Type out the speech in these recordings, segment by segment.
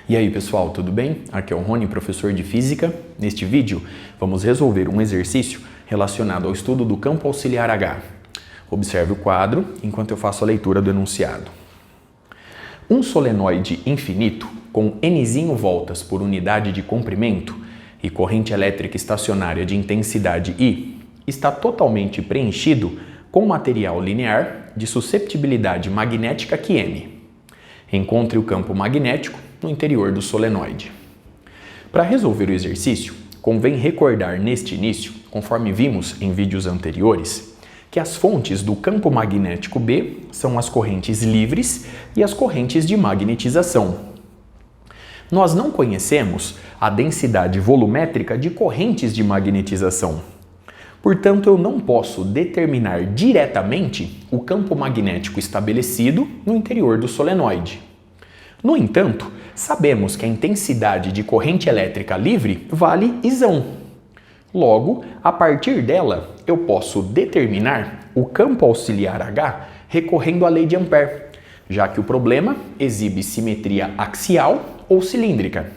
E aí pessoal, tudo bem? Aqui é o Rony, professor de Física. Neste vídeo vamos resolver um exercício relacionado ao estudo do campo auxiliar H. Observe o quadro enquanto eu faço a leitura do enunciado. Um solenoide infinito com Nzinho voltas por unidade de comprimento e corrente elétrica estacionária de intensidade I está totalmente preenchido com material linear de susceptibilidade magnética QM. Encontre o campo magnético no interior do solenoide. Para resolver o exercício, convém recordar neste início, conforme vimos em vídeos anteriores, que as fontes do campo magnético B são as correntes livres e as correntes de magnetização. Nós não conhecemos a densidade volumétrica de correntes de magnetização. Portanto, eu não posso determinar diretamente o campo magnético estabelecido no interior do solenoide. No entanto, sabemos que a intensidade de corrente elétrica livre vale Isão. Logo, a partir dela, eu posso determinar o campo auxiliar H recorrendo à lei de Ampère, já que o problema exibe simetria axial ou cilíndrica.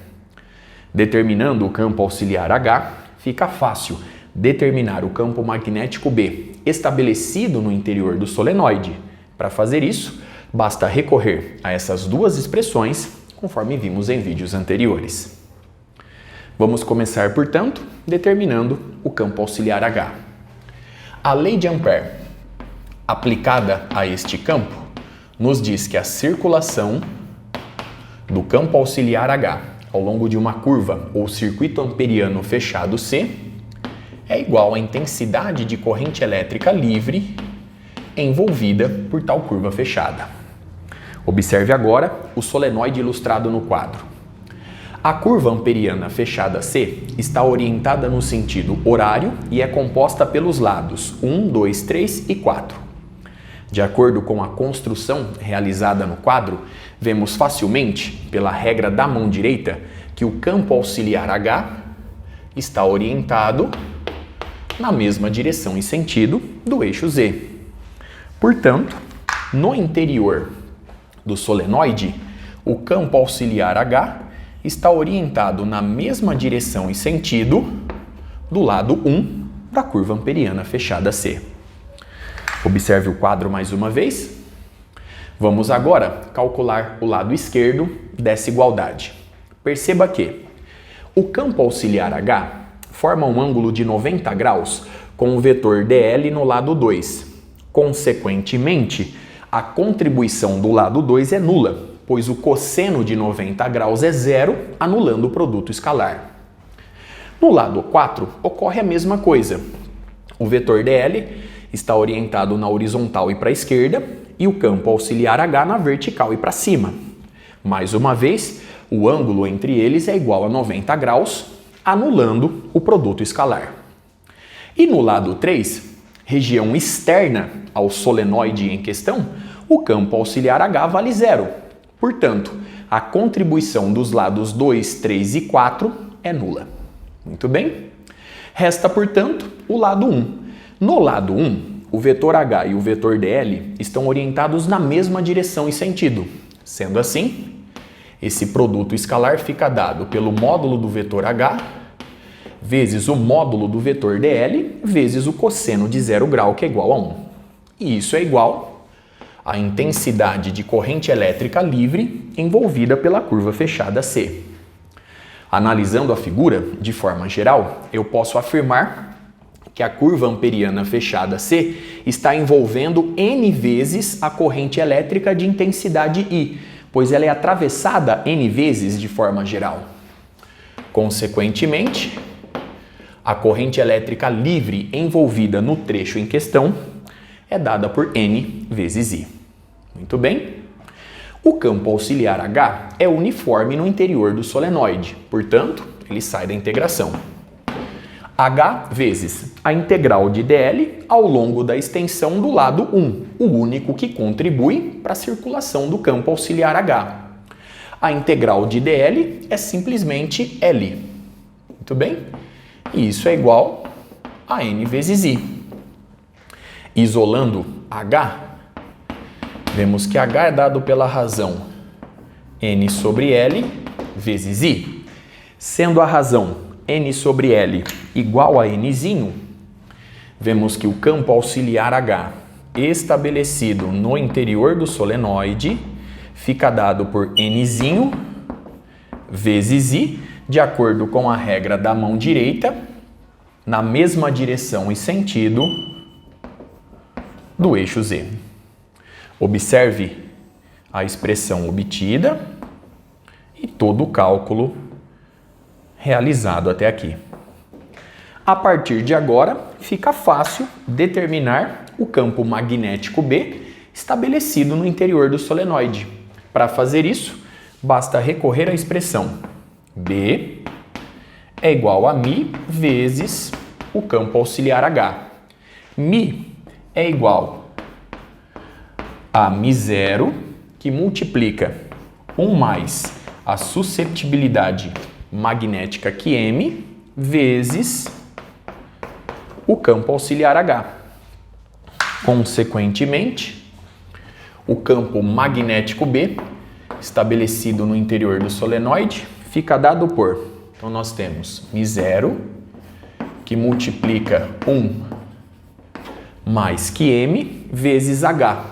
Determinando o campo auxiliar H, fica fácil determinar o campo magnético B estabelecido no interior do solenoide. Para fazer isso, basta recorrer a essas duas expressões, conforme vimos em vídeos anteriores. Vamos começar, portanto, determinando o campo auxiliar H. A lei de Ampère, aplicada a este campo, nos diz que a circulação do campo auxiliar H ao longo de uma curva ou circuito amperiano fechado C é igual à intensidade de corrente elétrica livre envolvida por tal curva fechada. Observe agora o solenoide ilustrado no quadro. A curva amperiana fechada C está orientada no sentido horário e é composta pelos lados 1, 2, 3 e 4. De acordo com a construção realizada no quadro, vemos facilmente, pela regra da mão direita, que o campo auxiliar H está orientado na mesma direção e sentido do eixo Z. Portanto, no interior do solenoide, o campo auxiliar H está orientado na mesma direção e sentido do lado 1 da curva amperiana fechada C. Observe o quadro mais uma vez. Vamos agora calcular o lado esquerdo dessa igualdade. Perceba que o campo auxiliar H forma um ângulo de 90 graus com o vetor dl no lado 2. Consequentemente, a contribuição do lado 2 é nula, pois o cosseno de 90 graus é zero, anulando o produto escalar. No lado 4, ocorre a mesma coisa. O vetor dl está orientado na horizontal e para a esquerda, e o campo auxiliar H na vertical e para cima. Mais uma vez, o ângulo entre eles é igual a 90 graus, anulando o produto escalar. E no lado 3, região externa ao solenoide em questão, o campo auxiliar H vale zero. Portanto, a contribuição dos lados 2, 3 e 4 é nula. Muito bem? Resta, portanto, o lado 1. No lado 1, o vetor H e o vetor dl estão orientados na mesma direção e sentido. Sendo assim, esse produto escalar fica dado pelo módulo do vetor H vezes o módulo do vetor dl vezes o cosseno de 0 grau, que é igual a 1. E isso é igual à intensidade de corrente elétrica livre envolvida pela curva fechada C. Analisando a figura de forma geral, eu posso afirmar que a curva amperiana fechada C está envolvendo N vezes a corrente elétrica de intensidade I, pois ela é atravessada N vezes de forma geral. Consequentemente, a corrente elétrica livre envolvida no trecho em questão é dada por N vezes I. Muito bem? O campo auxiliar H é uniforme no interior do solenoide, portanto, ele sai da integração. H vezes a integral de dl ao longo da extensão do lado 1, o único que contribui para a circulação do campo auxiliar H. A integral de dl é simplesmente L. Muito bem? E isso é igual a N vezes I. Isolando H, vemos que H é dado pela razão N sobre L vezes I, sendo a razão N sobre L igual a Nzinho, vemos que o campo auxiliar H estabelecido no interior do solenoide fica dado por Nzinho vezes I, de acordo com a regra da mão direita, na mesma direção e sentido do eixo Z. Observe a expressão obtida e todo o cálculo realizado até aqui. A partir de agora, fica fácil determinar o campo magnético B estabelecido no interior do solenoide. Para fazer isso, basta recorrer à expressão B é igual a μ vezes o campo auxiliar H. μ é igual a μ0, que multiplica 1 mais a susceptibilidade magnética QM vezes o campo auxiliar H. Consequentemente, o campo magnético B, estabelecido no interior do solenoide, fica dado por, então nós temos μ0, que multiplica 1 mais QM vezes H,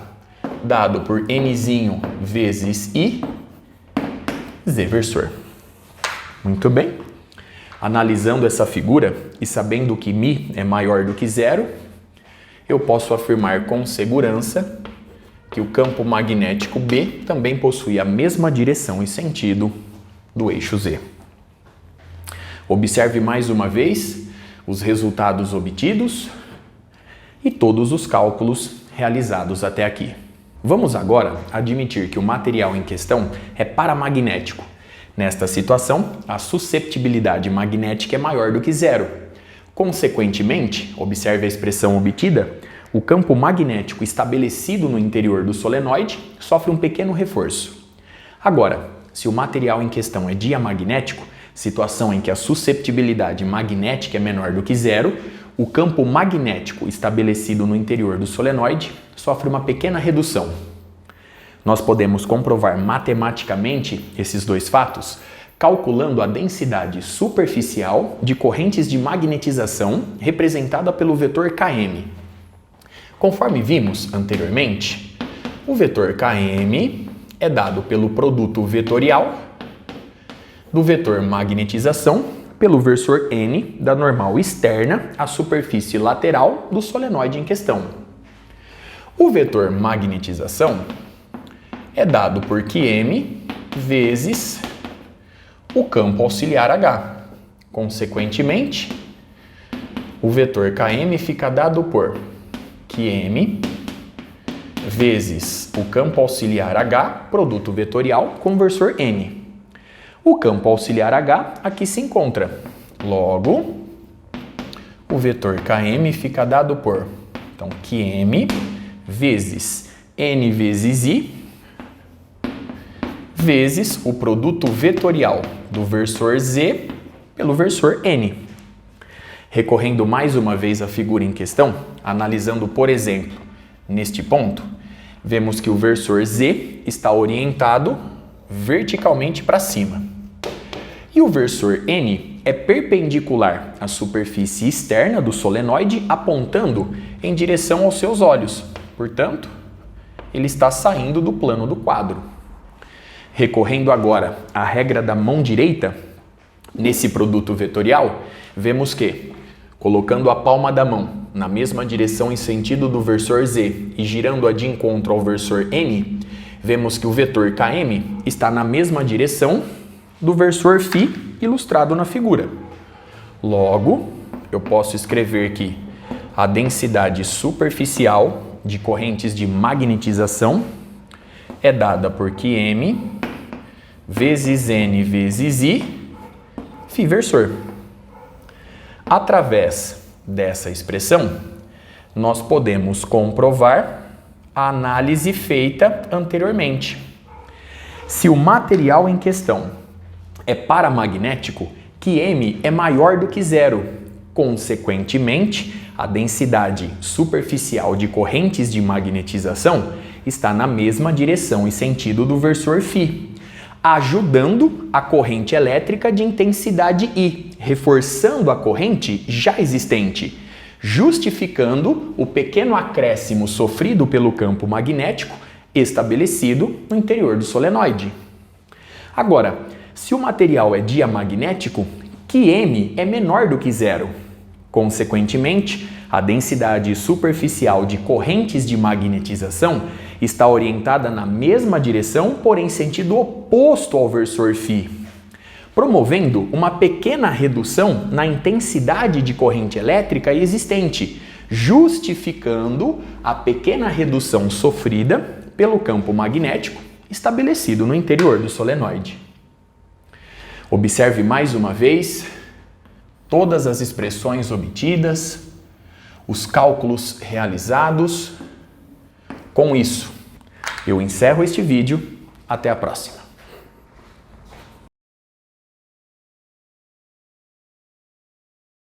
dado por Nzinho vezes I, Z versor. Muito bem. Analisando essa figura e sabendo que μ é maior do que 0, eu posso afirmar com segurança que o campo magnético B também possui a mesma direção e sentido do eixo Z. Observe mais uma vez os resultados obtidos e todos os cálculos realizados até aqui. Vamos agora admitir que o material em questão é paramagnético. Nesta situação, a susceptibilidade magnética é maior do que 0. Consequentemente, observe a expressão obtida, o campo magnético estabelecido no interior do solenoide sofre um pequeno reforço. Agora, se o material em questão é diamagnético, situação em que a susceptibilidade magnética é menor do que 0, o campo magnético estabelecido no interior do solenoide sofre uma pequena redução. Nós podemos comprovar matematicamente esses dois fatos calculando a densidade superficial de correntes de magnetização representada pelo vetor Km. Conforme vimos anteriormente, o vetor Km é dado pelo produto vetorial do vetor magnetização pelo versor N da normal externa à superfície lateral do solenoide em questão. O vetor magnetização é dado por Qm vezes o campo auxiliar H. Consequentemente, o vetor Km fica dado por Qm vezes o campo auxiliar H, produto vetorial, com versor N. O campo auxiliar H aqui se encontra. Logo, o vetor Km fica dado por, então, Qm vezes N vezes I vezes o produto vetorial do versor Z pelo versor N. Recorrendo mais uma vez à figura em questão, analisando, por exemplo, neste ponto, vemos que o versor Z está orientado verticalmente para cima. E o versor N é perpendicular à superfície externa do solenoide, apontando em direção aos seus olhos. Portanto, ele está saindo do plano do quadro. Recorrendo agora à regra da mão direita, nesse produto vetorial, vemos que, colocando a palma da mão na mesma direção e sentido do versor Z e girando-a de encontro ao versor N, vemos que o vetor Km está na mesma direção do versor φ ilustrado na figura. Logo, eu posso escrever que a densidade superficial de correntes de magnetização é dada por Qm vezes N vezes I, φ versor. Através dessa expressão, nós podemos comprovar a análise feita anteriormente. Se o material em questão é paramagnético, Qm é maior do que 0. Consequentemente, a densidade superficial de correntes de magnetização está na mesma direção e sentido do versor φ. ajudando a corrente elétrica de intensidade I, reforçando a corrente já existente, justificando o pequeno acréscimo sofrido pelo campo magnético estabelecido no interior do solenoide. Agora, se o material é diamagnético, QM é menor do que zero. Consequentemente, a densidade superficial de correntes de magnetização está orientada na mesma direção, porém sentido oposto ao versor φ, promovendo uma pequena redução na intensidade de corrente elétrica existente, justificando a pequena redução sofrida pelo campo magnético estabelecido no interior do solenoide. Observe mais uma vez todas as expressões obtidas, os cálculos realizados. Com isso, eu encerro este vídeo. Até a próxima.